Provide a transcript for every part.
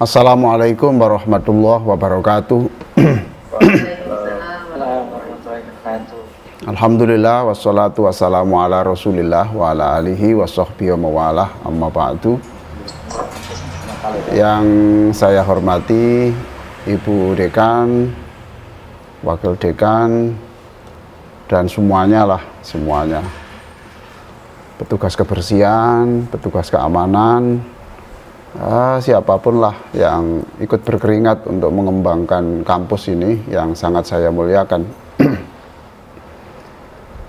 Assalamualaikum warahmatullahi wabarakatuh. Alhamdulillah wassalatu wassalamu ala rasulillah wa ala alihi wa sahbihi wa mawalah, amma ba'du. Yang saya hormati Ibu Dekan, Wakil Dekan, dan semuanya, petugas kebersihan, petugas keamanan, siapapun lah yang ikut berkeringat untuk mengembangkan kampus ini yang sangat saya muliakan.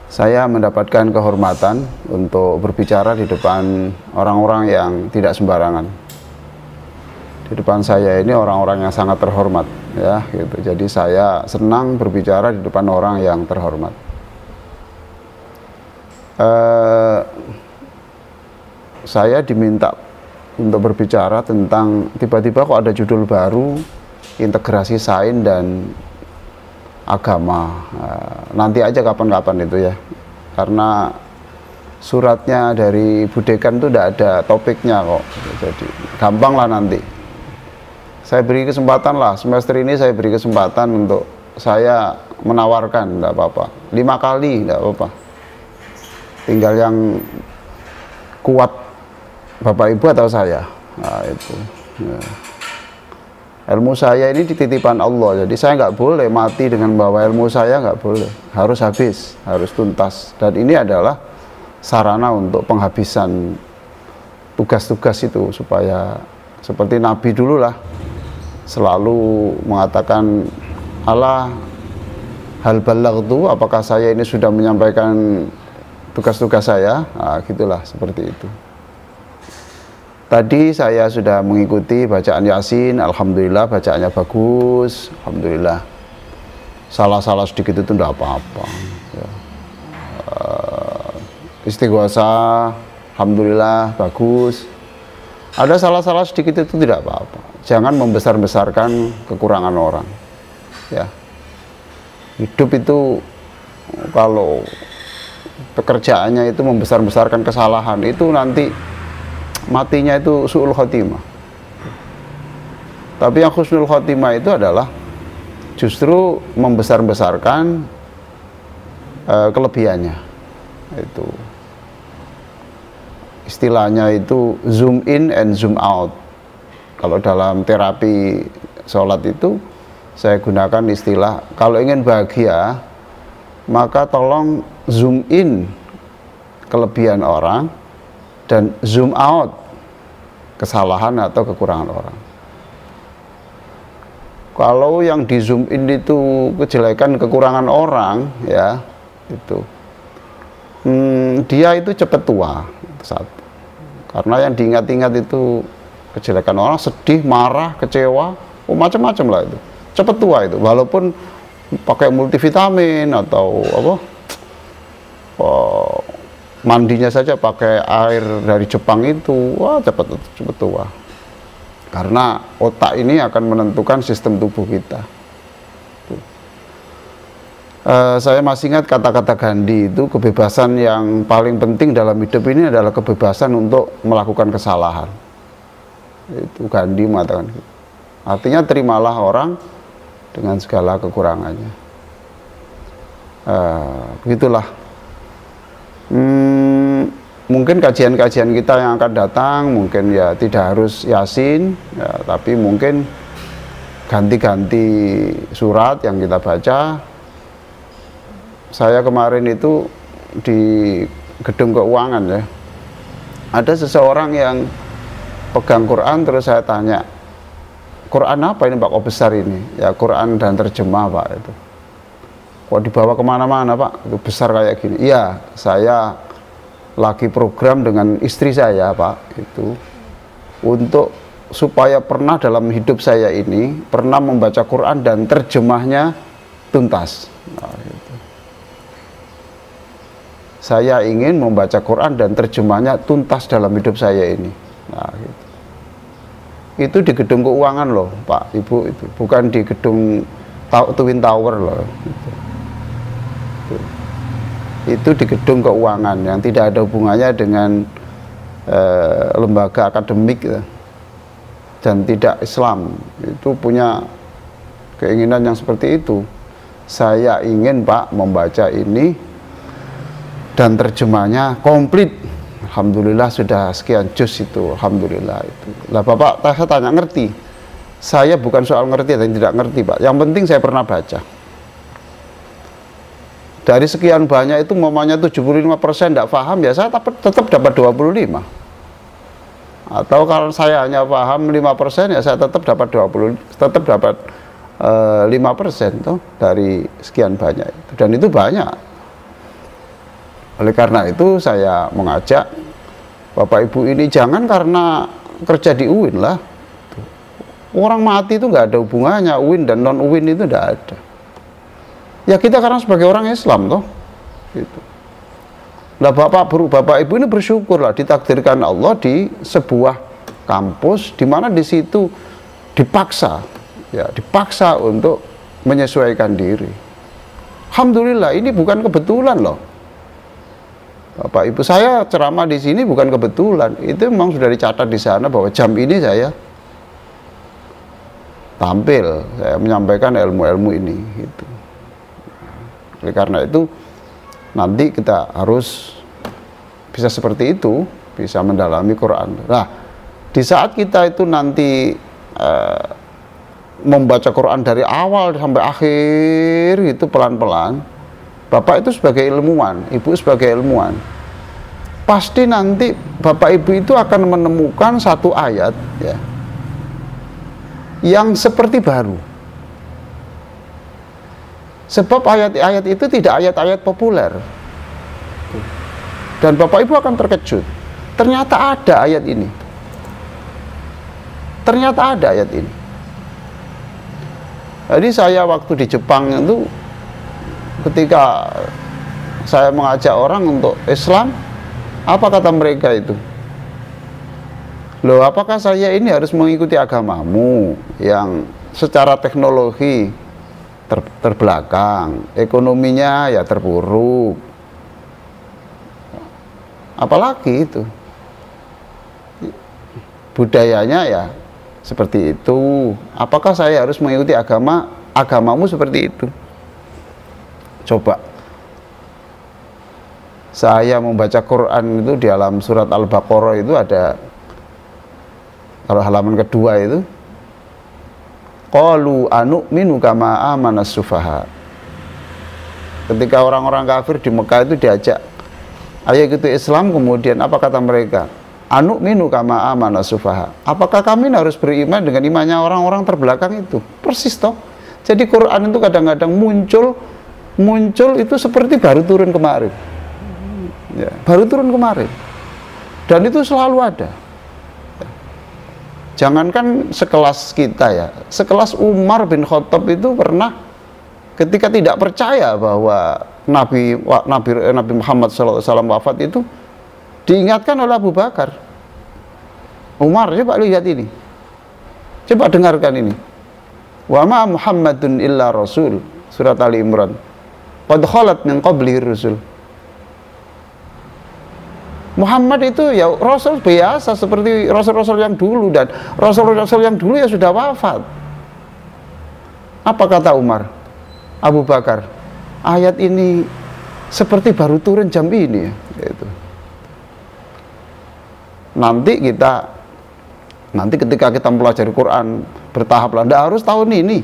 Saya mendapatkan kehormatan untuk berbicara di depan orang-orang yang tidak sembarangan. Di depan saya ini orang-orang yang sangat terhormat, ya, gitu. Jadi saya senang berbicara di depan orang yang terhormat. Saya diminta untuk berbicara tentang, tiba-tiba kok ada judul baru, integrasi sains dan agama. Nanti aja kapan-kapan itu ya, karena suratnya dari Bu Dekan itu tidak ada topiknya kok, jadi gampang lah nanti. Saya beri kesempatan lah, semester ini saya beri kesempatan untuk saya menawarkan, tidak apa-apa, 5 kali tidak apa-apa. Tinggal yang kuat Bapak Ibu atau saya. Nah, itu ya. Ilmu saya ini dititipkan Allah, jadi saya nggak boleh mati dengan bawa ilmu saya, nggak boleh, harus habis, harus tuntas. Dan ini adalah sarana untuk penghabisan tugas-tugas itu, supaya seperti Nabi dulu lah, selalu mengatakan, Allah hal balaghtu, apakah saya ini sudah menyampaikan tugas-tugas saya. Nah, gitulah, seperti itu. Tadi saya sudah mengikuti bacaan Yasin, alhamdulillah bacaannya bagus, alhamdulillah. Salah-salah sedikit itu tidak apa-apa ya. Istighosah, alhamdulillah bagus. Ada salah-salah sedikit itu tidak apa-apa. Jangan membesar-besarkan kekurangan orang ya. Hidup itu kalau pekerjaannya itu membesar-besarkan kesalahan, itu nanti matinya itu su'ul khotimah. Tapi yang husnul khotimah itu adalah justru membesar-besarkan kelebihannya. Itu istilahnya itu zoom in and zoom out. Kalau dalam terapi sholat itu saya gunakan istilah, kalau ingin bahagia maka tolong zoom in kelebihan orang dan zoom out kesalahan atau kekurangan orang. Kalau yang di zoom in itu kejelekan, kekurangan orang ya, itu dia itu cepat tua, itu satu. Karena yang diingat-ingat itu kejelekan orang, sedih, marah, kecewa, macam-macam lah itu. Cepat tua itu, walaupun pakai multivitamin atau apa, mandinya saja pakai air dari Jepang itu, wah cepat tua. Karena otak ini akan menentukan sistem tubuh kita. Saya masih ingat kata-kata Gandhi itu, kebebasan yang paling penting dalam hidup ini adalah kebebasan untuk melakukan kesalahan. Itu Gandhi mengatakan gitu. Artinya terimalah orang dengan segala kekurangannya. Begitulah. Mungkin kajian-kajian kita yang akan datang mungkin ya tidak harus Yasin ya, tapi mungkin ganti-ganti surat yang kita baca. Saya kemarin itu di gedung keuangan ya, ada seseorang yang pegang Quran, terus saya tanya, Quran apa ini Pak, kok besar ini? Ya Quran dan terjemah Pak itu. Kok dibawa kemana-mana Pak? Itu besar kayak gini. Iya, saya lagi program dengan istri saya Pak, itu untuk supaya pernah dalam hidup saya ini pernah membaca Quran dan terjemahnya tuntas. Nah, gitu. Saya ingin membaca Quran dan terjemahnya tuntas dalam hidup saya ini. Nah, gitu. Itu di gedung keuangan loh Pak Ibu, itu bukan di gedung Twin Tower loh. Gitu. Itu di gedung keuangan yang tidak ada hubungannya dengan lembaga akademik. dan tidak Islam itu punya keinginan yang seperti itu. Saya ingin Pak membaca ini dan terjemahnya komplit. Alhamdulillah sudah sekian juz itu, alhamdulillah itu. Lah Bapak, saya tanya ngerti? Saya bukan soal ngerti atau tidak ngerti Pak. Yang penting saya pernah baca. Dari sekian banyak itu mamanya 75% tidak paham, ya saya tetap dapat 25. Atau kalau saya hanya paham 5%, ya saya tetap dapat 20, tetap dapat 5% tuh dari sekian banyak itu. Dan itu banyak. Oleh karena itu saya mengajak Bapak Ibu ini jangan karena kerja di UIN lah. Orang mati itu nggak ada hubungannya, UIN dan non UIN itu nggak ada. Ya kita karena sebagai orang Islam toh, gitu. Lah Bapak Ibu ini bersyukurlah ditakdirkan Allah di sebuah kampus di mana di situ dipaksa, ya dipaksa untuk menyesuaikan diri. Alhamdulillah ini bukan kebetulan loh. Bapak Ibu, saya ceramah di sini bukan kebetulan. Itu memang sudah dicatat di sana bahwa jam ini saya tampil, saya menyampaikan ilmu-ilmu ini gitu. Oleh karena itu nanti kita harus bisa seperti itu, bisa mendalami Quran. Nah, di saat kita itu nanti membaca Quran dari awal sampai akhir itu pelan-pelan, Bapak itu sebagai ilmuwan, Ibu sebagai ilmuwan, pasti nanti Bapak Ibu itu akan menemukan satu ayat ya, yang seperti baru. Sebab ayat-ayat itu tidak ayat-ayat populer. Dan Bapak Ibu akan terkejut. Ternyata ada ayat ini. Ternyata ada ayat ini. Jadi saya waktu di Jepang itu, ketika saya mengajak orang untuk Islam, apa kata mereka itu? Loh, apakah saya ini harus mengikuti agamamu yang secara teknologi terbelakang, ekonominya ya terpuruk, apalagi itu budayanya ya seperti itu, apakah saya harus mengikuti agamamu seperti itu? Coba saya membaca Quran itu di dalam surat Al-Baqarah itu ada, kalau halaman kedua itu, qalu anu'minu kama amanas sufaha. Ketika orang-orang kafir di Mekah itu diajak, ayo ikut Islam, kemudian apa kata mereka? Anu'minu kama amanas sufaha. Apakah kami harus beriman dengan imannya orang-orang terbelakang itu? Persis toh. Jadi Quran itu kadang-kadang muncul itu seperti baru turun kemarin. Ya, baru turun kemarin. Dan itu selalu ada. Jangankan sekelas kita ya, sekelas Umar bin Khattab itu pernah ketika tidak percaya bahwa Nabi Muhammad SAW wafat itu, diingatkan oleh Abu Bakar. Umar, coba lihat ini, coba dengarkan ini. Wa ma Muhammadun illa rasul, surat Ali Imran. Qad khalat min qablihi rusul. Muhammad itu ya rasul biasa seperti rasul-rasul yang dulu, dan rasul-rasul yang dulu ya sudah wafat. Apa kata Umar? Abu Bakar, ayat ini seperti baru turun jam ini ya. Gitu. Nanti ketika kita mempelajari Quran bertahap lah, tidak harus tahun ini,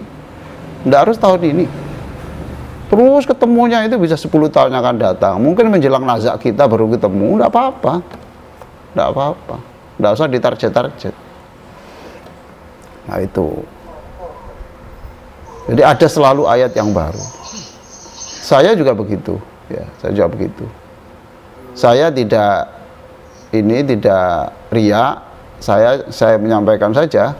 tidak harus tahun ini. Terus ketemunya itu bisa 10 tahun yang akan datang. Mungkin menjelang nazak kita baru ketemu, tidak apa-apa. Tidak apa-apa. Tidak usah ditarget-target. Nah itu. Jadi ada selalu ayat yang baru. Saya juga begitu. Ya, saya juga begitu. Saya tidak riya. Saya menyampaikan saja.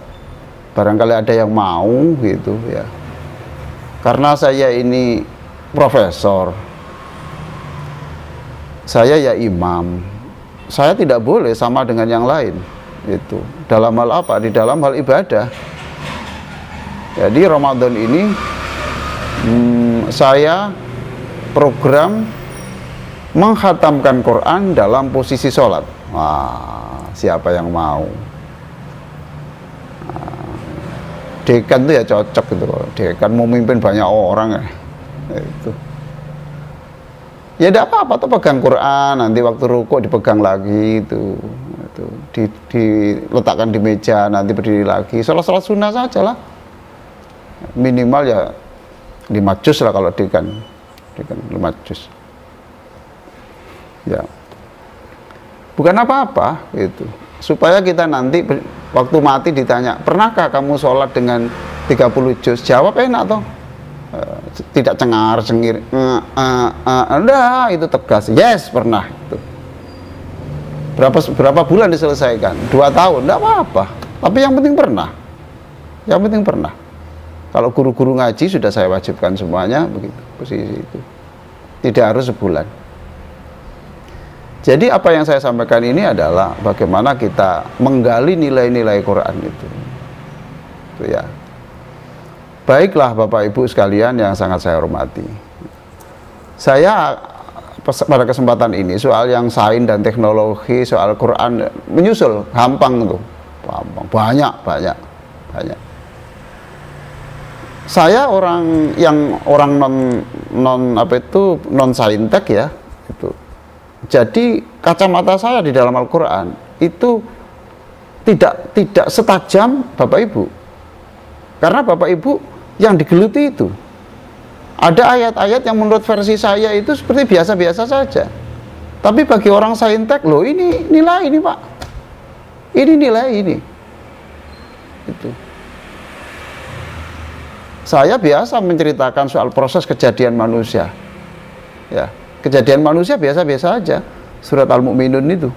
Barangkali ada yang mau gitu ya. Karena saya ini profesor, saya ya imam, saya tidak boleh sama dengan yang lain. Itu dalam hal apa? Di dalam hal ibadah. Jadi Ramadan ini saya program menghatamkan Quran dalam posisi sholat. Wah, siapa yang mau? Nah, dekan tuh ya cocok gitu. Dekan mau mimpin banyak orang ya. Itu. Ya tidak apa-apa tuh pegang Quran, nanti waktu rukuk dipegang lagi itu diletakkan di meja, nanti berdiri lagi. Salat sunnah saja lah. Minimal ya 5 juz lah kalau dekan 5 juz. Ya. Bukan apa-apa itu. Supaya kita nanti waktu mati ditanya, pernahkah kamu sholat dengan 30 juz? Jawab enak toh. Tidak cengar-cengir. Enggak, itu tegas. Yes, pernah itu. Berapa bulan diselesaikan? 2 tahun, enggak apa-apa. Tapi yang penting pernah. Yang penting pernah. Kalau guru-guru ngaji sudah saya wajibkan semuanya begitu posisi itu. Tidak harus sebulan. Jadi apa yang saya sampaikan ini adalah bagaimana kita menggali nilai-nilai Quran itu ya. Baiklah Bapak Ibu sekalian yang sangat saya hormati. Saya pada kesempatan ini soal yang sains dan teknologi, soal Quran menyusul gampang tuh. Gampang, banyak. Saya orang non saintek ya, itu. Jadi kacamata saya di dalam Al-Quran itu tidak setajam Bapak Ibu. Karena Bapak Ibu yang digeluti itu ada ayat-ayat yang menurut versi saya itu seperti biasa-biasa saja. Tapi bagi orang saintek, loh ini nilai ini Pak. Ini nilai ini. Itu. Saya biasa menceritakan soal proses kejadian manusia. Ya, kejadian manusia biasa-biasa aja. Surat Al-Mu'minun itu.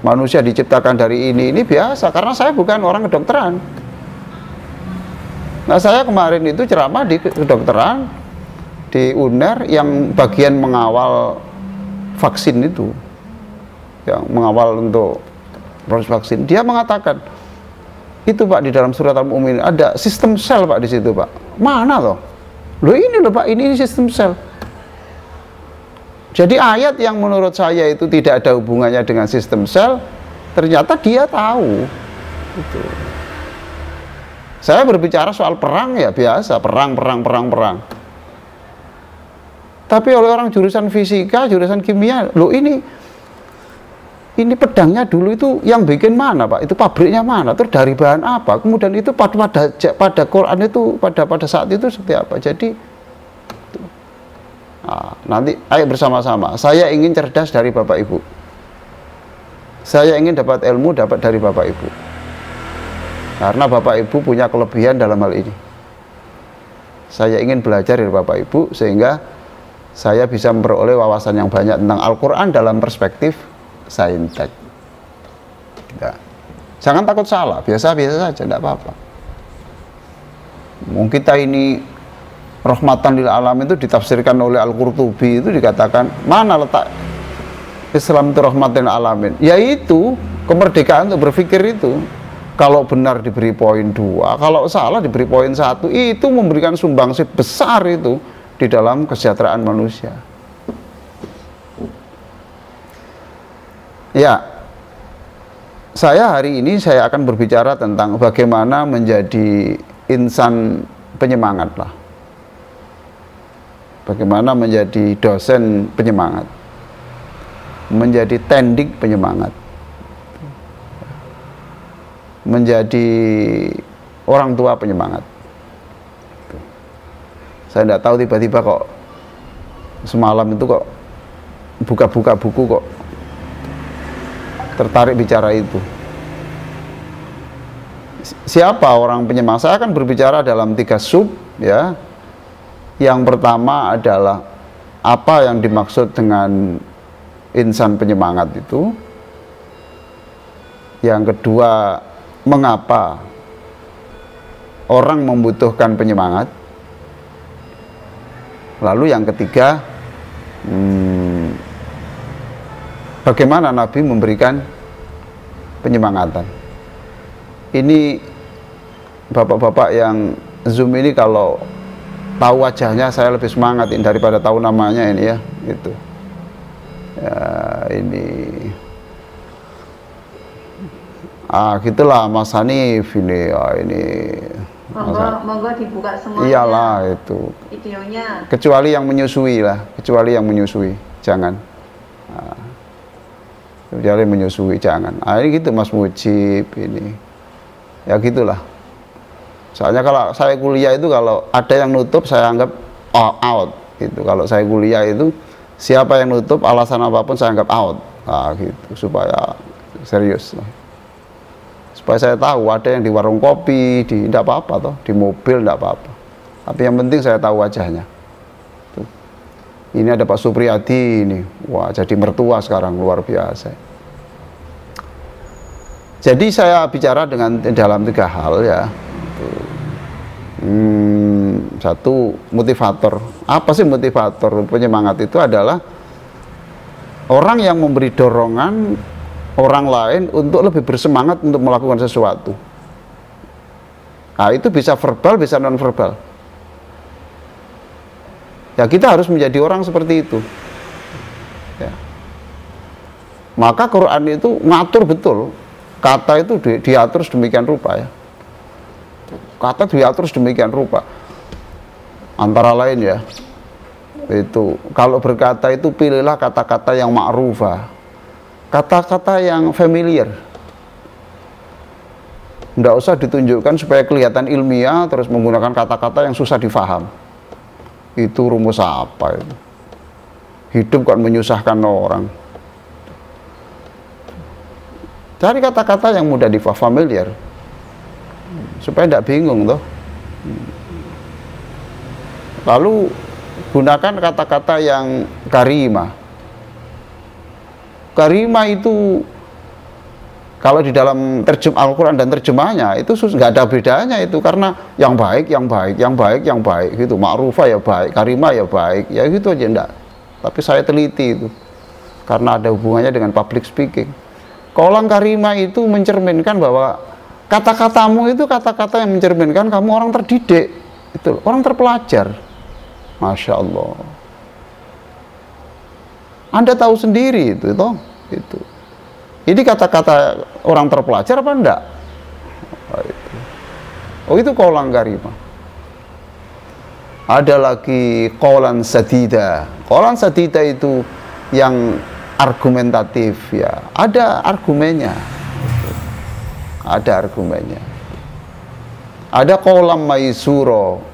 Manusia diciptakan dari ini biasa karena saya bukan orang kedokteran. Nah, saya kemarin itu ceramah di kedokteran di UNER yang bagian mengawal vaksin itu. Yang mengawal untuk proses vaksin. Dia mengatakan, itu Pak di dalam surat Al-Mu'minun ada sistem sel Pak di situ Pak. Mana loh? Loh ini loh Pak, ini sistem sel. Jadi ayat yang menurut saya itu tidak ada hubungannya dengan sistem sel, ternyata dia tahu. Gitu. Saya berbicara soal perang ya biasa, perang. Tapi oleh orang jurusan fisika, jurusan kimia, loh ini pedangnya dulu itu yang bikin mana Pak? Itu pabriknya mana? Terus dari bahan apa? Kemudian itu pada Quran itu pada saat itu seperti apa? Jadi nanti ayo bersama-sama. Saya ingin cerdas dari Bapak Ibu. Saya ingin dapat ilmu dari Bapak Ibu. Karena Bapak Ibu punya kelebihan dalam hal ini. Saya ingin belajar dari Bapak Ibu sehingga saya bisa memperoleh wawasan yang banyak tentang Al-Quran dalam perspektif saintek. Ya. Jangan takut salah, biasa-biasa saja, tidak apa-apa. Mungkin kita ini rahmatan lil alamin itu ditafsirkan oleh Al-Qurtubi, itu dikatakan mana letak Islam itu rahmatan lil alamin? Yaitu kemerdekaan untuk berpikir itu. Kalau benar diberi poin 2, kalau salah diberi poin 1, itu memberikan sumbangsi besar itu di dalam kesejahteraan manusia. Ya, saya hari ini saya akan berbicara tentang bagaimana menjadi insan penyemangat lah. Bagaimana menjadi dosen penyemangat, menjadi tendik penyemangat, menjadi orang tua penyemangat. Saya tidak tahu tiba-tiba kok semalam itu kok buka-buka buku kok tertarik bicara itu. Siapa orang penyemangat? Saya akan berbicara dalam 3 sub ya. Yang pertama adalah apa yang dimaksud dengan insan penyemangat itu. Yang kedua, mengapa orang membutuhkan penyemangat. Lalu yang ketiga, bagaimana Nabi memberikan penyemangatan. Ini bapak-bapak yang Zoom ini kalau tahu wajahnya saya lebih semangat ini daripada tahu namanya ini ya, gitu. Ya, ini gitulah Mas Hanif ini, ini Monggo dibuka semuanya. Iyalah itu. Videonya. Kecuali yang menyusui lah, kecuali yang menyusui, jangan. Nah, kecuali menyusui jangan. Ini gitu Mas Mujib ini. Ya gitulah. Soalnya kalau saya kuliah itu kalau ada yang nutup saya anggap out gitu. Kalau saya kuliah itu siapa yang nutup alasan apapun saya anggap out. Nah, gitu supaya serius lah. Supaya saya tahu ada yang di warung kopi, di tidak apa-apa toh, di mobil tidak apa-apa. Tapi yang penting saya tahu wajahnya. Tuh. Ini ada Pak Supriyadi ini, wah jadi mertua sekarang luar biasa. Jadi saya bicara dengan dalam 3 hal ya. Satu motivator. Apa sih motivator? Penyemangat itu adalah orang yang memberi dorongan orang lain untuk lebih bersemangat untuk melakukan sesuatu. Nah, itu bisa verbal, bisa non verbal. Ya, kita harus menjadi orang seperti itu. Ya. Maka Quran itu ngatur betul. Kata itu diatur sedemikian rupa ya. Kata diatur sedemikian rupa. Antara lain ya, itu kalau berkata itu pilihlah kata-kata yang ma'rufah. Kata-kata yang familiar. Tidak usah ditunjukkan supaya kelihatan ilmiah, terus menggunakan kata-kata yang susah difaham. Itu rumus apa itu? Hidup kan menyusahkan orang. Cari kata-kata yang mudah difaham, familiar. Supaya tidak bingung toh. Lalu gunakan kata-kata yang karimah. Karimah itu kalau di dalam Al-Quran dan terjemahnya itu nggak ada bedanya itu, karena yang baik, yang baik, yang baik, yang baik gitu. Ma'rufah ya baik, karimah ya baik, ya gitu aja enggak. Tapi saya teliti itu karena ada hubungannya dengan public speaking. Kaulang karimah itu mencerminkan bahwa kata-katamu itu kata-kata yang mencerminkan kamu orang terdidik, itu orang terpelajar. Masya Allah. Anda tahu sendiri itu toh, itu. Ini kata-kata orang terpelajar apa enggak? Oh, itu qaulan karimah. Ada lagi qaulan sadida. Qaulan sadida itu yang argumentatif ya. Ada argumennya. Ada argumennya. Ada qaulan maisuro.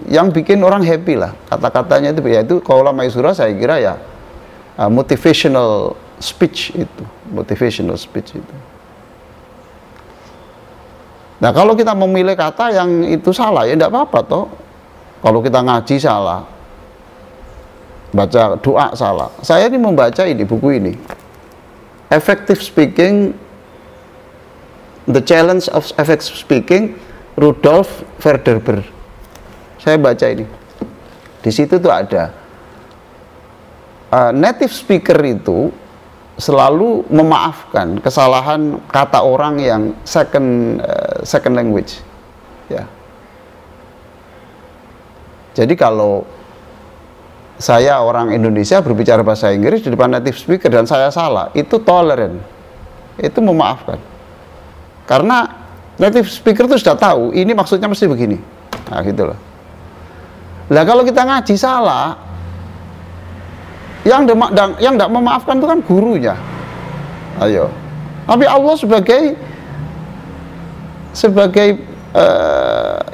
Yang bikin orang happy lah, kata-katanya itu ya, itu qaulan maisura saya kira ya motivational speech itu, motivational speech itu. Nah, kalau kita memilih kata yang itu salah ya enggak apa-apa toh. Kalau kita ngaji salah, baca doa salah. Saya ini membaca ini buku ini, Effective Speaking, The Challenge of Effective Speaking, Rudolf Verderber. Saya baca ini. Di situ tuh ada native speaker itu selalu memaafkan kesalahan kata orang yang second language. Ya. Jadi kalau saya orang Indonesia berbicara bahasa Inggris di depan native speaker dan saya salah, itu tolerant. Itu memaafkan. Karena native speaker itu sudah tahu, ini maksudnya mesti begini. Nah, gitu loh. Lah kalau kita ngaji salah, yang tidak memaafkan itu kan gurunya. Ayo. Tapi Allah sebagai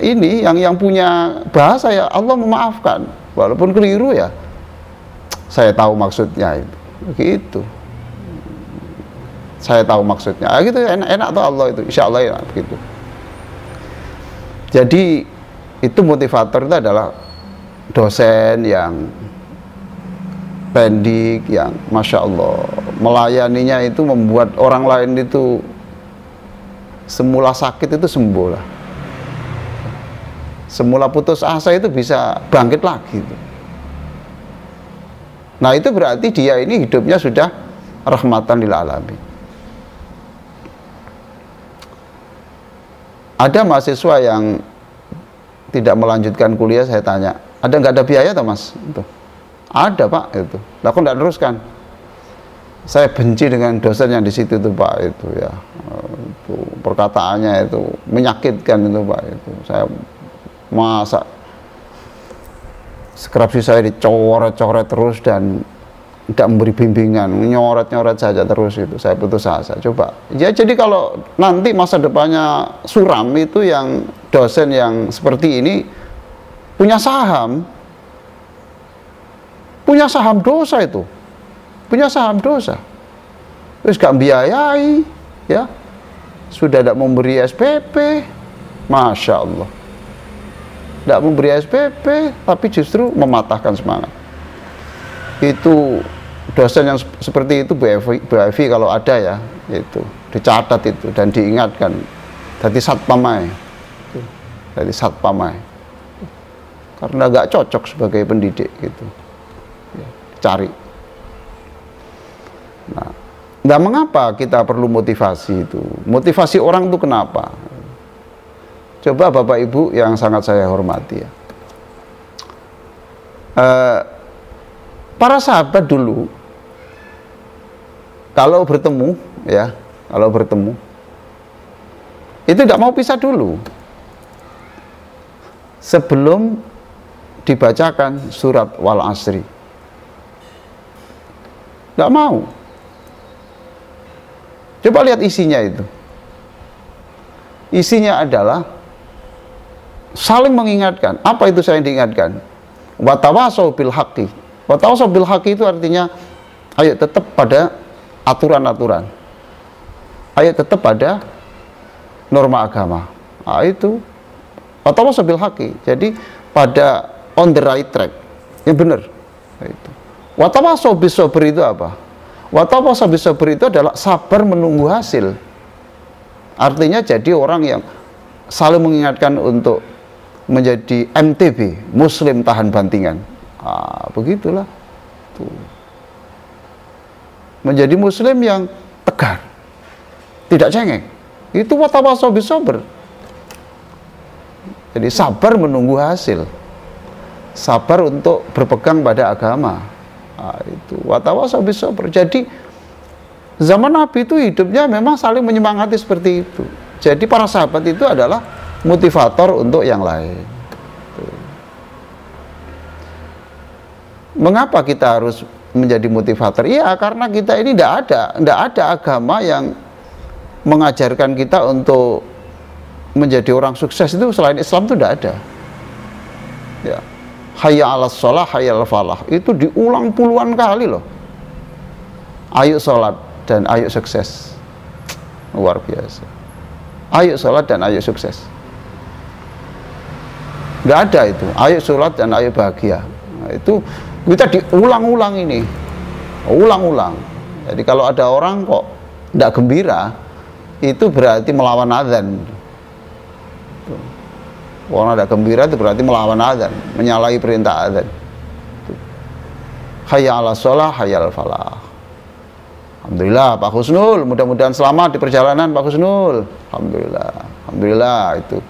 ini yang punya bahasa ya, Allah memaafkan. Walaupun keliru ya. Saya tahu maksudnya itu. Begitu. Saya tahu maksudnya. Gitu enak tuh Allah itu. Insya Allah ya begitu. Jadi itu motivator itu adalah dosen yang pendik, yang Masya Allah melayaninya itu membuat orang lain itu semula sakit itu sembuh lah, semula putus asa itu bisa bangkit lagi itu. Nah, itu berarti dia ini hidupnya sudah rahmatan lil alamin. Ada mahasiswa yang tidak melanjutkan kuliah, saya tanya, ada nggak ada biaya toh mas? Itu. Ada pak, itu. Lah kok nggak teruskan? Saya benci dengan dosen yang di situ tuh Pak, itu ya. Itu perkataannya itu menyakitkan itu Pak, itu. Saya masa skripsi saya dicoret-coret terus dan tidak memberi bimbingan, nyoret-nyoret saja terus itu. Saya putus asa. Coba. Ya jadi kalau nanti masa depannya suram itu yang dosen yang seperti ini punya saham dosa itu. Punya saham dosa. Terus gak biayai, ya. Sudah tidak memberi SPP. Masya Allah. Tidak memberi SPP, tapi justru mematahkan semangat. Itu dosen yang seperti itu Bu Evi kalau ada ya, itu dicatat itu dan diingatkan. Dari satpamai. Dari satpamai. Karena gak cocok sebagai pendidik gitu. Ya, cari. Nah, mengapa kita perlu motivasi itu? Motivasi orang itu kenapa? Coba Bapak Ibu yang sangat saya hormati ya. Para sahabat dulu, kalau bertemu, itu tidak mau pisah dulu. Sebelum dibacakan surat Wal Asri. Tidak mau. Coba lihat isinya itu. Isinya adalah saling mengingatkan. Apa itu saya diingatkan? Wa tawasau bil haqqi. Wa tawasau bil haqqi itu artinya ayo tetap pada aturan-aturan. Ayo tetap pada norma agama. Nah, itu wa tawasau bil haqqi. Jadi pada on the right track. Yang benar. Nah, itu. Wa tawasau bis sabr itu apa? Watawasau bis sabr itu adalah sabar menunggu hasil. Artinya jadi orang yang saling mengingatkan untuk menjadi MTB, Muslim tahan bantingan. Begitulah. Tuh. Menjadi Muslim yang tegar, tidak cengeng. Itu watawasau bis sabr. Jadi sabar menunggu hasil. Sabar untuk berpegang pada agama. Itu watawasau bis sabr. Jadi zaman Nabi itu hidupnya memang saling menyemangati seperti itu. Jadi para sahabat itu adalah motivator untuk yang lain. Mengapa kita harus menjadi motivator? Iya, karena kita ini tidak ada agama yang mengajarkan kita untuk menjadi orang sukses itu selain Islam itu tidak ada. Ya. Hayya 'alas shalah, hayya 'alal falah. Itu diulang puluhan kali loh. Ayo sholat dan ayo sukses. Luar biasa. Ayo sholat dan ayo sukses. Nggak ada itu. Ayo sholat dan ayo bahagia. Nah, itu kita diulang-ulang ini. Ulang-ulang. Jadi kalau ada orang kok tidak gembira, itu berarti melawan azan. Orang ada gembira itu berarti melawan azan, menyalahi perintah azan. Hayya 'alas shalah, hayya 'alal falah. Alhamdulillah Pak Husnul, mudah-mudahan selamat di perjalanan Pak Husnul. Alhamdulillah, alhamdulillah itu.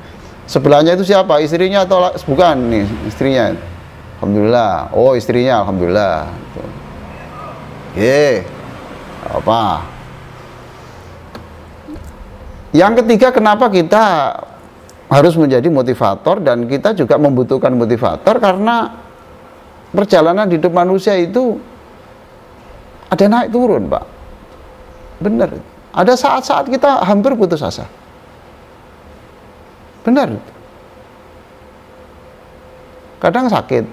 Sebelahnya itu siapa? Istrinya atau bukan nih istrinya? Alhamdulillah. Oh istrinya, alhamdulillah. Apa? Yang ketiga, kenapa kita harus menjadi motivator dan kita juga membutuhkan motivator karena perjalanan hidup manusia itu ada naik turun Pak. Benar. Ada saat-saat kita hampir putus asa. Benar. Kadang sakit,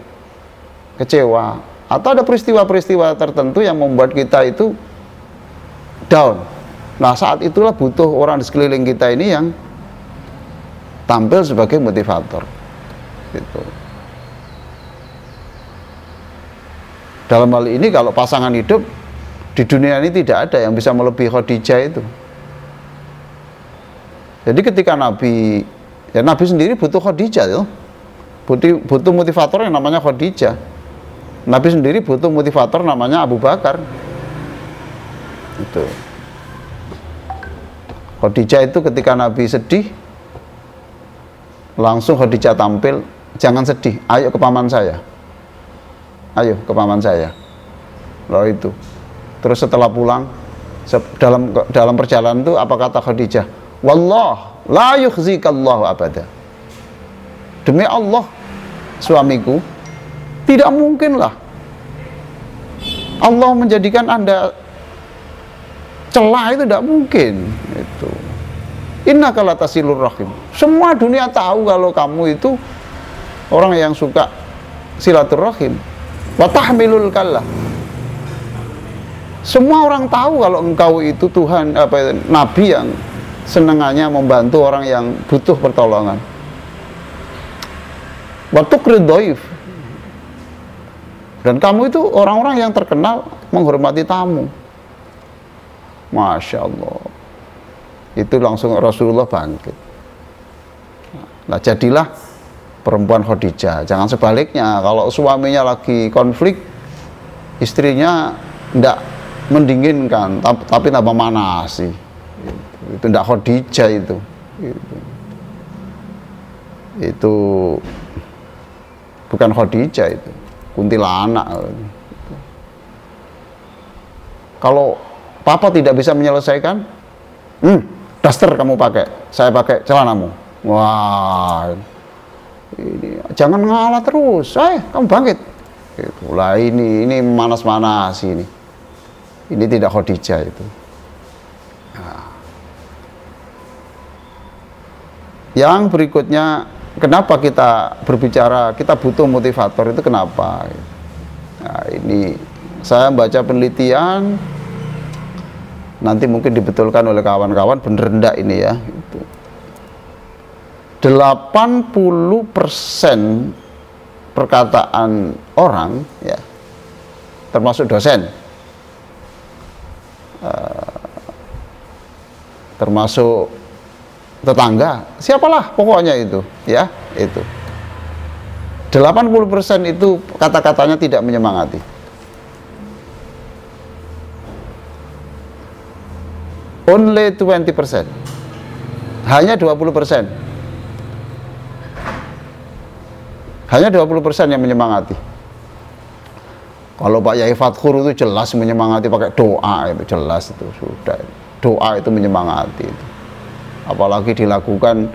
kecewa, atau ada peristiwa-peristiwa tertentu yang membuat kita itu down. Nah saat itulah butuh orang di sekeliling kita ini yang tampil sebagai motivator gitu. Dalam hal ini kalau pasangan hidup di dunia ini tidak ada yang bisa melebihi Khadijah itu. Jadi ketika Nabi sendiri butuh Khadijah ya. Butuh motivator yang namanya Khadijah. Nabi sendiri butuh motivator namanya Abu Bakar. Itu. Khadijah itu ketika Nabi sedih, langsung Khadijah tampil, jangan sedih, ayo ke paman saya. Ayo ke paman saya. Lalu itu. Terus setelah pulang dalam perjalanan itu apa kata Khadijah? Wallah la yukhzikallahu abada. Demi Allah suamiku, tidak mungkinlah Allah menjadikan Anda celah, itu tidak mungkin. Itu innaka latasilur rahim. Semua dunia tahu kalau kamu itu orang yang suka silaturahim. Wa tahmilul kallah. Semua orang tahu kalau engkau itu Tuhan, nabi yang senangannya membantu orang yang butuh pertolongan. Wa tuqrid dhaif. Dan kamu itu orang-orang yang terkenal menghormati tamu. Masya Allah. Itu langsung Rasulullah bangkit. Nah, jadilah perempuan Khadijah. Jangan sebaliknya, kalau suaminya lagi konflik, istrinya tidak mendinginkan, tapi tambah manasi. Itu tidak Khadijah itu. Itu bukan Khadijah itu, kuntilanak. Kalau papa tidak bisa menyelesaikan, daster kamu pakai, saya pakai celanamu. Wah, ini jangan ngalah terus, kamu bangkit. Itulah ini manas-manas ini. Ini tidak Khadijah itu. Nah. Yang berikutnya, kenapa kita berbicara, kita butuh motivator itu kenapa? Nah, ini saya baca penelitian, nanti mungkin dibetulkan oleh kawan-kawan, bener enggak ini ya. 80% perkataan orang, ya, termasuk dosen, termasuk tetangga, siapalah pokoknya itu, ya, itu 80% itu kata-katanya tidak menyemangati. Only 20%, hanya 20%, hanya 20% yang menyemangati. Kalau Pak Yai Fathur itu jelas menyemangati pakai doa, itu jelas, itu sudah, doa itu menyemangati itu. Apalagi dilakukan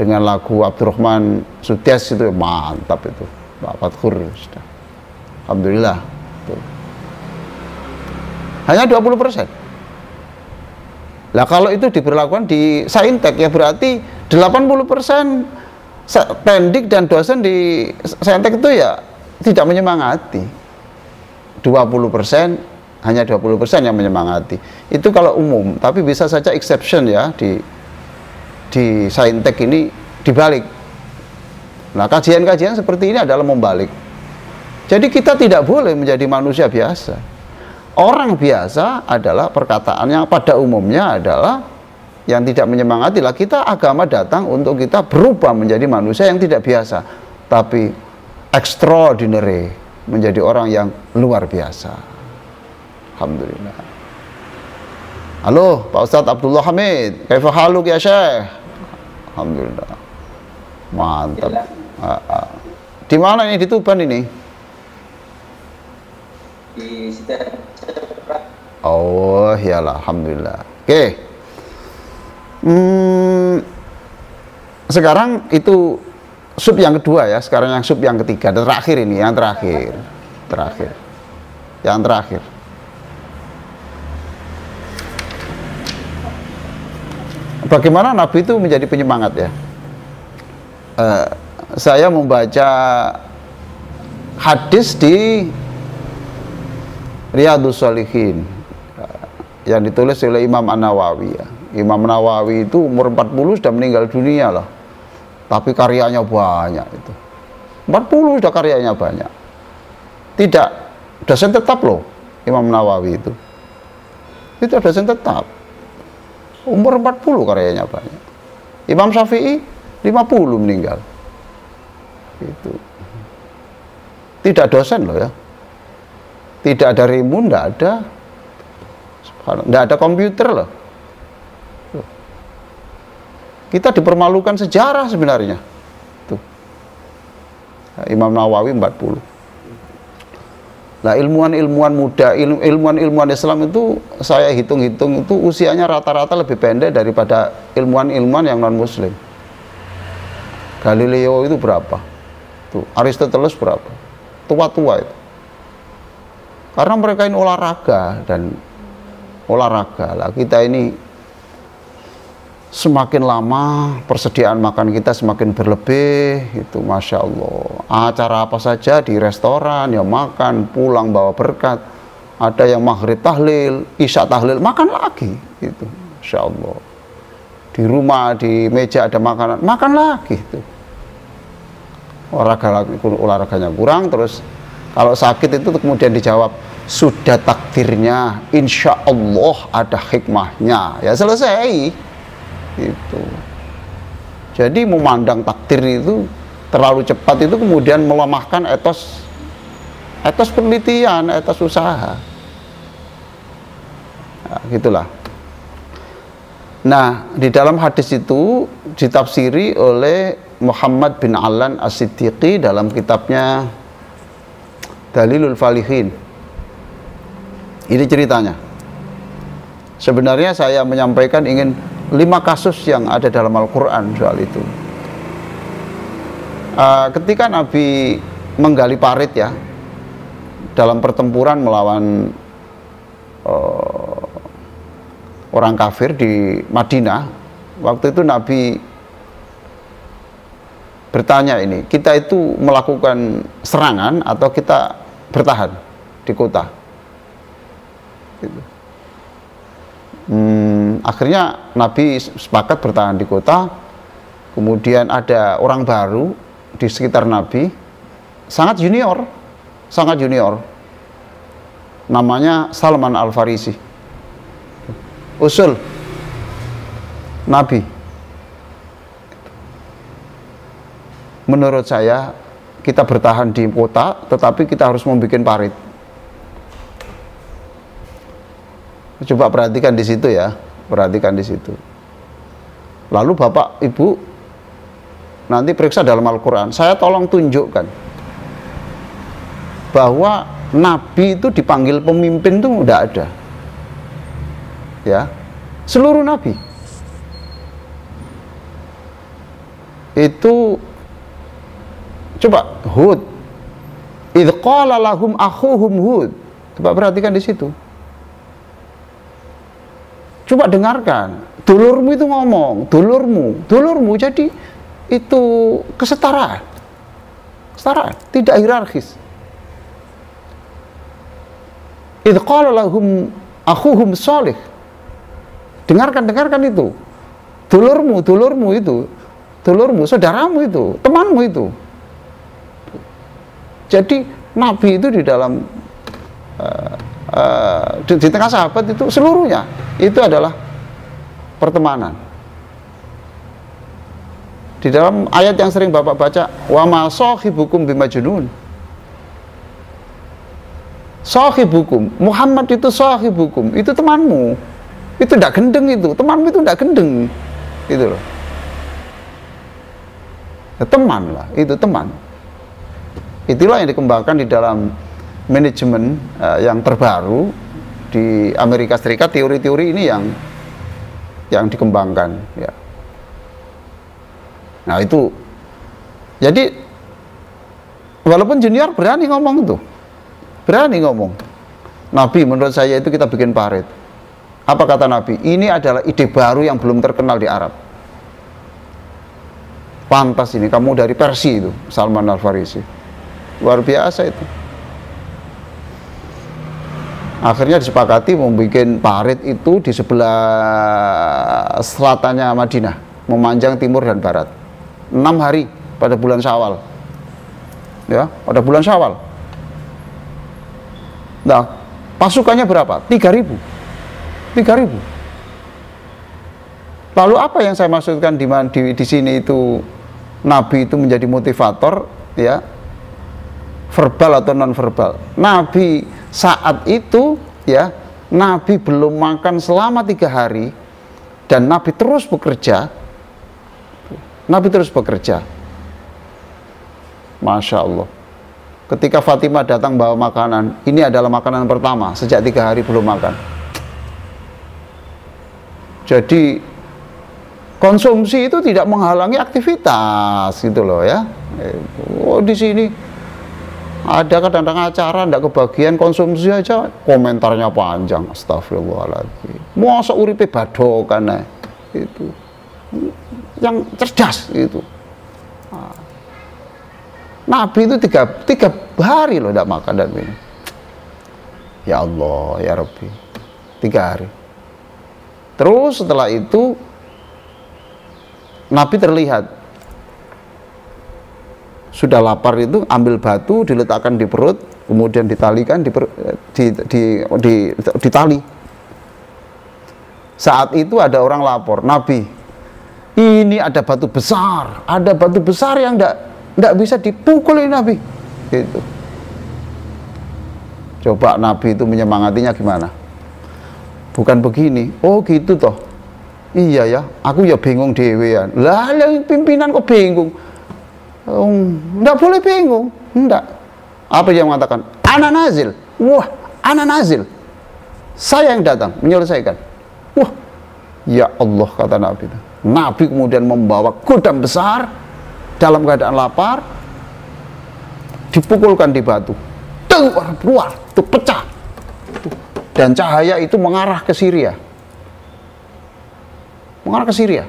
dengan lagu Abdurrahman Sudhias, itu mantap itu Pak Fathur, sudah. Alhamdulillah itu. Hanya 20%. Lah kalau itu diberlakukan di Saintek, ya berarti 80% pendik dan dosen di Saintek itu ya tidak menyemangati. 20%, hanya 20% yang menyemangati. Itu kalau umum, tapi bisa saja exception ya, di Saintek ini dibalik. Nah, kajian-kajian seperti ini adalah membalik. Jadi kita tidak boleh menjadi manusia biasa. Orang biasa adalah perkataannya pada umumnya adalah yang tidak menyemangati. Lah, kita agama datang untuk kita berubah menjadi manusia yang tidak biasa, tapi extraordinary, menjadi orang yang luar biasa. Alhamdulillah. Halo Pak Ustadz Abdullah Hamid, kaifa haluk ya Syekh? Alhamdulillah, mantap. Di mana ini, di Tuban ini? Di Sidoarjo. Oh iyalah, alhamdulillah. Oke. Sekarang itu sub yang kedua ya, sekarang yang sub yang ketiga, terakhir ini, yang terakhir. Yang terakhir. Bagaimana Nabi itu menjadi penyemangat ya? Saya membaca hadis di Riyadhus Shalihin yang ditulis oleh Imam An-Nawawi ya. Imam Nawawi itu umur 40 sudah meninggal dunia loh, tapi karyanya banyak itu. 40 sudah karyanya banyak. Tidak dosen tetap loh Imam Nawawi itu. Itu dosen tetap. Umur 40 karyanya banyak. Imam Syafi'i 50 meninggal. Itu. Tidak dosen loh ya. Tidak ada rimun, tidak ada. Tidak ada komputer loh. Kita dipermalukan sejarah sebenarnya. Tuh. Imam Nawawi 40. Nah, ilmuwan-ilmuwan muda, ilmuwan-ilmuwan Islam itu saya hitung-hitung itu usianya rata-rata lebih pendek daripada ilmuwan-ilmuwan yang non-muslim. Galileo itu berapa? Tuh, Aristoteles berapa? Tua-tua itu. Karena mereka ini olahraga dan olahraga. Lah kita ini semakin lama persediaan makan kita semakin berlebih, itu Masya Allah. Acara apa saja di restoran, ya makan, pulang bawa berkat. Ada yang maghrib tahlil, isya tahlil, makan lagi, itu Masya Allah. Di rumah, di meja ada makanan, makan lagi, itu. Olahraganya kurang, terus kalau sakit itu kemudian dijawab, sudah takdirnya, insya Allah ada hikmahnya, ya selesai. Itu. Jadi memandang takdir itu terlalu cepat itu kemudian melemahkan etos penelitian, etos usaha. Nah, gitulah. Nah, di dalam hadis itu ditafsiri oleh Muhammad bin Allan As-Siddiqi dalam kitabnya Dalilul Falihin. Ini ceritanya. Sebenarnya saya menyampaikan ingin 5 kasus yang ada dalam Al-Quran soal itu. Ketika Nabi menggali parit ya, dalam pertempuran melawan orang kafir di Madinah, waktu itu Nabi bertanya ini, kita itu melakukan serangan atau kita bertahan di kota? Gitu. Akhirnya Nabi sepakat bertahan di kota. Kemudian ada orang baru di sekitar Nabi, sangat junior, namanya Salman Al-Farisi. Usul Nabi, menurut saya kita bertahan di kota, tetapi kita harus membuat parit. Coba perhatikan di situ ya, perhatikan di situ. Lalu Bapak Ibu nanti periksa dalam Al-Quran. Saya tolong tunjukkan bahwa Nabi itu dipanggil pemimpin itu udah ada, ya, seluruh Nabi itu. Coba Hud, idz qala lahum akhuhum Hud. Coba perhatikan di situ. Coba dengarkan, dulurmu itu ngomong, dulurmu, jadi itu kesetaraan, tidak hierarkis. Idz qala lahum akhuhum Shalih. Dengarkan itu. Dulurmu itu, saudaramu itu, temanmu itu. Jadi Nabi itu di dalam di tengah sahabat itu seluruhnya itu adalah pertemanan. Di dalam ayat yang sering Bapak baca, wa ma sahibukum bimajnun. Sahibukum, Muhammad itu sahibukum, itu temanmu. Itu tidak gendeng itu, temanmu itu tidak gendeng. Itu loh. Ya, teman lah, itu teman. Itulah yang dikembangkan di dalam manajemen yang terbaru di Amerika Serikat, teori-teori ini yang dikembangkan ya. Nah itu, jadi walaupun junior berani ngomong itu, Nabi menurut saya itu kita bikin parit. Apa kata Nabi? Ini adalah ide baru yang belum terkenal di Arab. Pantas ini kamu dari Persia itu, Salman Al-Farisi, luar biasa itu. Akhirnya disepakati membuat parit itu di sebelah selatannya Madinah, memanjang timur dan barat. 6 hari pada bulan Syawal. Ya, pada bulan Syawal. Nah, pasukannya berapa? 3.000. Lalu apa yang saya maksudkan di sini itu Nabi itu menjadi motivator ya, verbal atau non verbal. Nabi saat itu ya, Nabi belum makan selama 3 hari dan Nabi terus bekerja. Masya Allah. Ketika Fatimah datang bawa makanan, ini adalah makanan pertama sejak 3 hari belum makan. Jadi konsumsi itu tidak menghalangi aktivitas gitu loh ya. Oh di sini ada kadang-kadang acara ndak kebagian konsumsi aja komentarnya panjang. Astagfirullahaladzim. Masa uripe badokan itu yang cerdas itu. Nabi itu tiga hari loh tidak makan dan minum. Ya Allah ya Rabbi, 3 hari. Terus setelah itu Nabi terlihat sudah lapar itu, ambil batu diletakkan di perut, kemudian ditalikan ditali. Saat itu ada orang lapor, Nabi, ini ada batu besar yang tidak bisa dipukul ini Nabi. Gitu. Coba Nabi itu menyemangatinya gimana? Bukan begini, oh gitu toh. Iya ya, aku ya bingung dewean. Lah pimpinan kok bingung? Enggak boleh bingung, enggak. Apa yang mengatakan? Ana nazil. Wah, ana nazil. Saya yang datang menyelesaikan. Wah, ya Allah kata Nabi. Nabi kemudian membawa gudang besar dalam keadaan lapar, dipukulkan di batu. Keluar, itu pecah. Dan cahaya itu mengarah ke Syria. Mengarah ke Syria.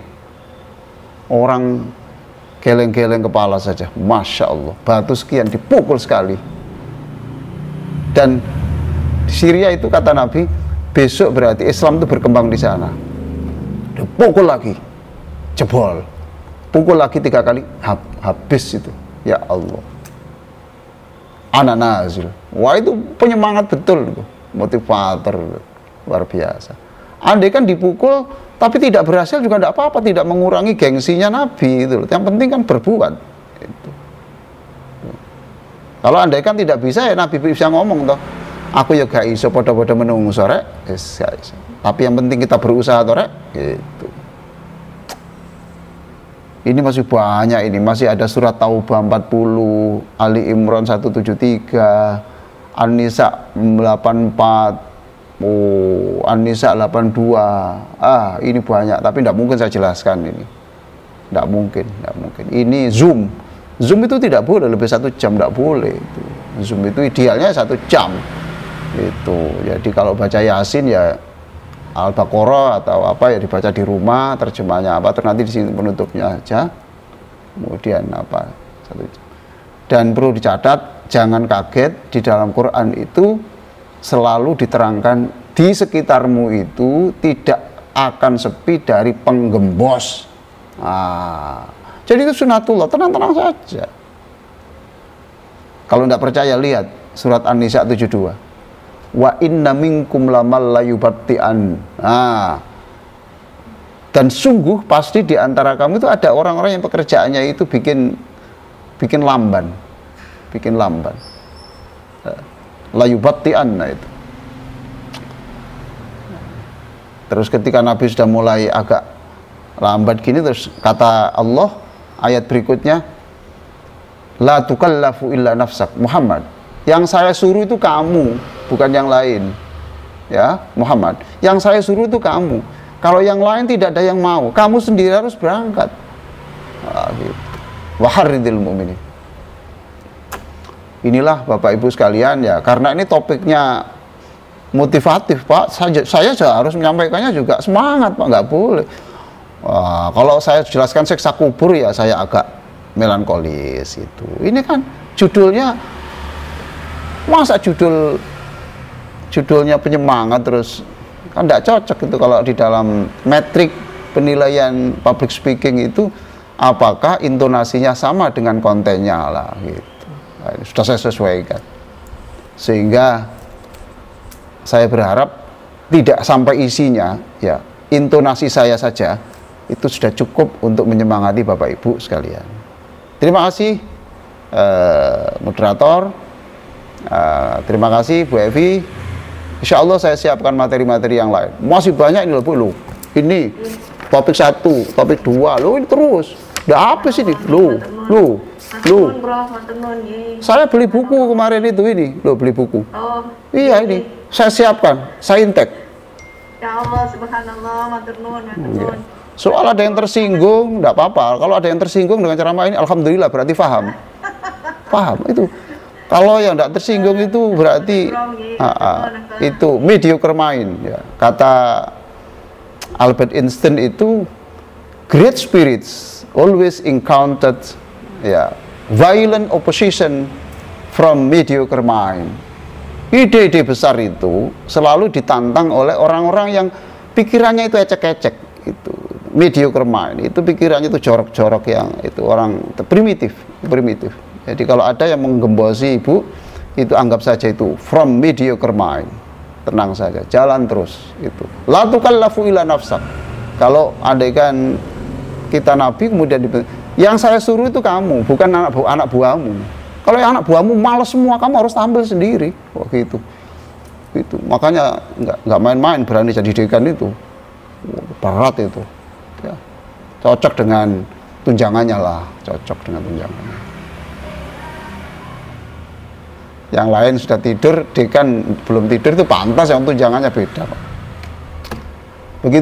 Orang geleng-geleng kepala saja. Masya Allah, batu sekian dipukul sekali. Dan di Syria itu kata Nabi, besok berarti Islam itu berkembang di sana. Dipukul lagi, jebol. Pukul lagi 3 kali, habis itu. Ya Allah. Ana nazil. Wah itu penyemangat betul itu. Motivator luar biasa. Andai kan dipukul tapi tidak berhasil juga tidak apa-apa, tidak mengurangi gengsinya Nabi itu. Yang penting kan berbuat itu. Kalau andai kan tidak bisa ya Nabi bisa ngomong toh, aku ya gak iso podo-podo menunggu sore, tapi yang penting kita berusaha toh rek gitu. Ini masih banyak, ini masih ada surat Taubah 40, Ali Imran 173, An-Nisa 84, An-Nisa 82. Ini banyak, tapi tidak mungkin saya jelaskan ini. Tidak mungkin. Ini Zoom itu tidak boleh lebih 1 jam, tidak boleh. Zoom itu idealnya 1 jam. Itu. Jadi kalau baca Yasin ya Al-Baqarah atau apa ya dibaca di rumah, terjemahnya apa, terus nanti di sini penutupnya aja. Kemudian apa? 1 jam. Dan perlu dicatat, jangan kaget di dalam Quran itu selalu diterangkan di sekitarmu itu tidak akan sepi dari penggembos. Jadi itu sunatullah, tenang-tenang saja. Kalau tidak percaya lihat surat An-Nisa 72. Wa inna minkum lamal layubatti'an. Dan sungguh pasti di antara kamu itu ada orang-orang yang pekerjaannya itu bikin lamban. Layubatti'an itu. Terus ketika Nabi sudah mulai agak lambat gini, terus kata Allah ayat berikutnya, la tukallafu illa nafsak. Muhammad, yang saya suruh itu kamu, bukan yang lain. Ya, Muhammad, yang saya suruh itu kamu. Kalau yang lain tidak ada yang mau, kamu sendiri harus berangkat. Gitu. Waharridil mu'minin. Inilah Bapak Ibu sekalian ya, karena ini topiknya motivatif Pak, saya harus menyampaikannya juga semangat Pak, nggak boleh. Kalau saya jelaskan siksa kubur ya saya agak melankolis itu. Ini kan judulnya, masa judulnya penyemangat terus kan tidak cocok itu. Kalau di dalam metrik penilaian public speaking itu apakah intonasinya sama dengan kontennya lah gitu. Nah, ini sudah saya sesuaikan sehingga saya berharap tidak sampai isinya ya, intonasi saya saja itu sudah cukup untuk menyemangati Bapak Ibu sekalian. Terima kasih moderator, terima kasih Bu Evi. Insya Allah saya siapkan materi-materi yang lain. Masih banyak ini loh Bu. Ini topik 1, topik 2, loh ini terus. Udah habis ini, loh. Matur nuwun, Bro, matur nuwun nggih. Saya beli buku kemarin itu ini, loh beli buku. Oh. Iya ini, saya siapkan, saya intek. Ya Allah, subhanallah, matur nuwun, matur nuwun. Soal ada yang tersinggung, enggak apa-apa. Kalau ada yang tersinggung dengan ceramah ini, alhamdulillah berarti paham. Paham itu. Kalau yang enggak tersinggung itu berarti itu mediocre mind. Ya. Kata Albert Einstein itu, great spirits always encountered violent opposition from mediocre mind. Ide-ide besar itu selalu ditantang oleh orang-orang yang pikirannya itu ecek-ecek, itu mediocre mind, itu pikirannya itu jorok-jorok, yang itu orang primitif. Jadi kalau ada yang menggembosi ibu, itu anggap saja itu from mediocre mind. Tenang saja, jalan terus itu. La tukallafu illa nafsak. Kalau andaikan kita nabi kemudian yang saya suruh itu kamu, bukan anak buahmu. Kalau yang anak buahmu malas semua, kamu harus tampil sendiri. Oh gitu. Itu makanya nggak main-main berani jadi dekan itu. Berat itu. Ya. Cocok dengan tunjangannya lah, cocok dengan tunjangannya. Yang lain sudah tidur, dekan belum tidur, itu pantas, yang tunjangannya beda. Begitu.